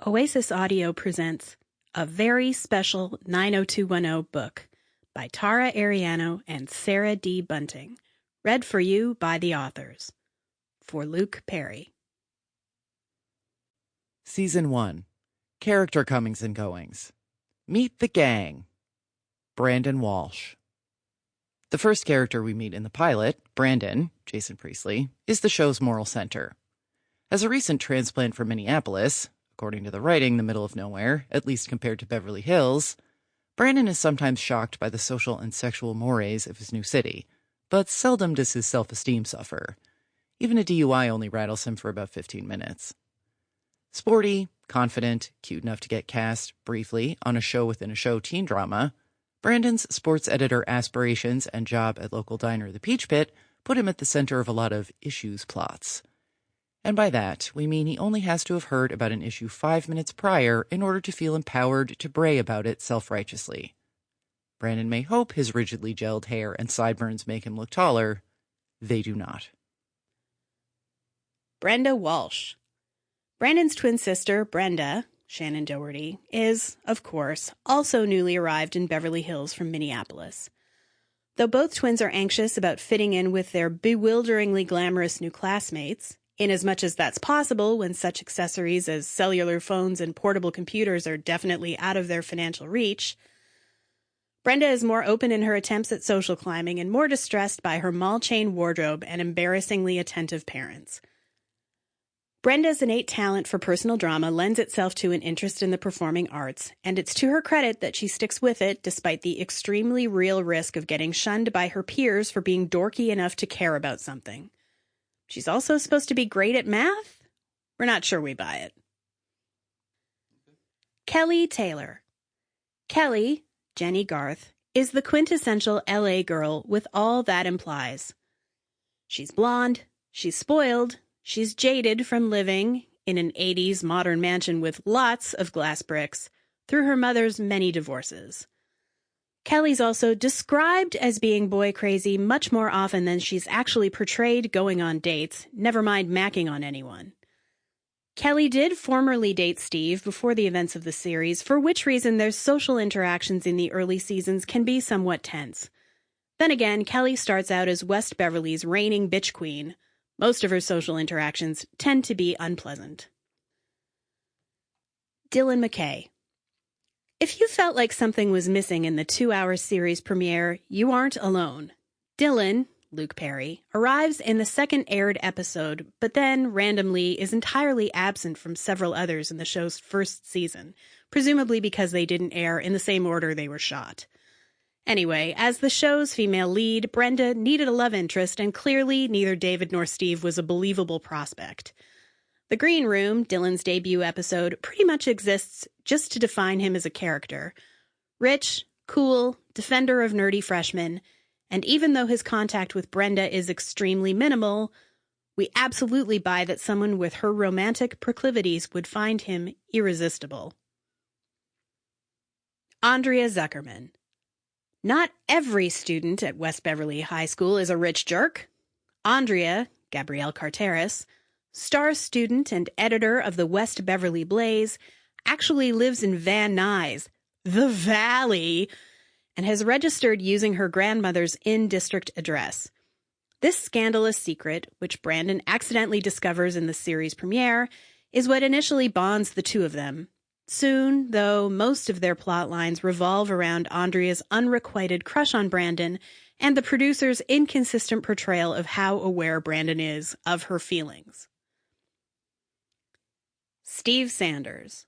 Oasis Audio presents a very special 90210 book by Tara Ariano and Sarah D. Bunting, read for you by the authors. For Luke Perry. Season 1. Character Comings and Goings. Meet the Gang. Brandon Walsh. The first character we meet in the pilot, Brandon, Jason Priestley, is the show's moral center. As a recent transplant from Minneapolis, according to the writing, the middle of nowhere, at least compared to Beverly Hills, Brandon is sometimes shocked by the social and sexual mores of his new city, but seldom does his self-esteem suffer. Even a DUI only rattles him for about 15 minutes. Sporty, confident, cute enough to get cast, briefly, on a show within a show teen drama, Brandon's sports editor aspirations and job at local diner The Peach Pit put him at the center of a lot of issues plots. And by that, we mean he only has to have heard about an issue 5 minutes prior in order to feel empowered to bray about it self-righteously. Brandon may hope his rigidly gelled hair and sideburns make him look taller. They do not. Brenda Walsh. Brandon's twin sister, Brenda, Shannon Doherty, is, of course, also newly arrived in Beverly Hills from Minneapolis. Though both twins are anxious about fitting in with their bewilderingly glamorous new classmates, inasmuch as that's possible when such accessories as cellular phones and portable computers are definitely out of their financial reach, Brenda is more open in her attempts at social climbing and more distressed by her mall chain wardrobe and embarrassingly attentive parents. Brenda's innate talent for personal drama lends itself to an interest in the performing arts, and it's to her credit that she sticks with it despite the extremely real risk of getting shunned by her peers for being dorky enough to care about something. She's also supposed to be great at math? We're not sure we buy it. Kelly Taylor. Kelly, Jenny Garth, is the quintessential LA girl with all that implies. She's blonde, she's spoiled, she's jaded from living in an 80s modern mansion with lots of glass bricks through her mother's many divorces. Kelly's also described as being boy crazy much more often than she's actually portrayed going on dates, never mind macking on anyone. Kelly did formerly date Steve before the events of the series, for which reason their social interactions in the early seasons can be somewhat tense. Then again, Kelly starts out as West Beverly's reigning bitch queen. Most of her social interactions tend to be unpleasant. Dylan McKay. If you felt like something was missing in the 2-hour series premiere, you aren't alone. Dylan, Luke Perry, arrives in the second aired episode, but then, randomly, is entirely absent from several others in the show's first season, presumably because they didn't air in the same order they were shot. Anyway, as the show's female lead, Brenda needed a love interest, and clearly neither David nor Steve was a believable prospect. The Green Room, Dylan's debut episode, pretty much exists just to define him as a character. Rich, cool, defender of nerdy freshmen, and even though his contact with Brenda is extremely minimal, we absolutely buy that someone with her romantic proclivities would find him irresistible. Andrea Zuckerman. Not every student at West Beverly High School is a rich jerk. Andrea, Gabrielle Carteris, star student and editor of the West Beverly Blaze, actually lives in Van Nuys, the Valley, and has registered using her grandmother's in-district address. This scandalous secret, which Brandon accidentally discovers in the series premiere, is what initially bonds the two of them. Soon, though, most of their plot lines revolve around Andrea's unrequited crush on Brandon and the producer's inconsistent portrayal of how aware Brandon is of her feelings. Steve Sanders.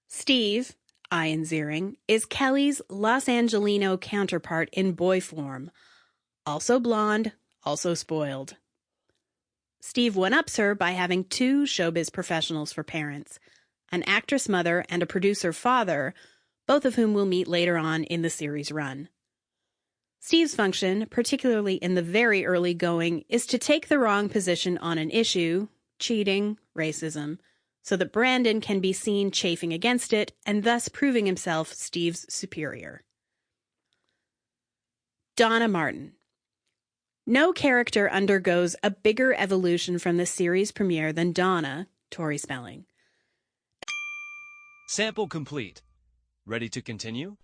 Steve, Ian Ziering, is Kelly's Los Angelino counterpart in boy form. Also blonde, also spoiled. Steve one-ups her by having 2 showbiz professionals for parents, an actress mother and a producer father, both of whom we'll meet later on in the series run. Steve's function, particularly in the very early going, is to take the wrong position on an issue, cheating, racism, so that Brandon can be seen chafing against it and thus proving himself Steve's superior. Donna Martin. No character undergoes a bigger evolution from the series premiere than Donna, Tori Spelling. Sample complete. Ready to continue?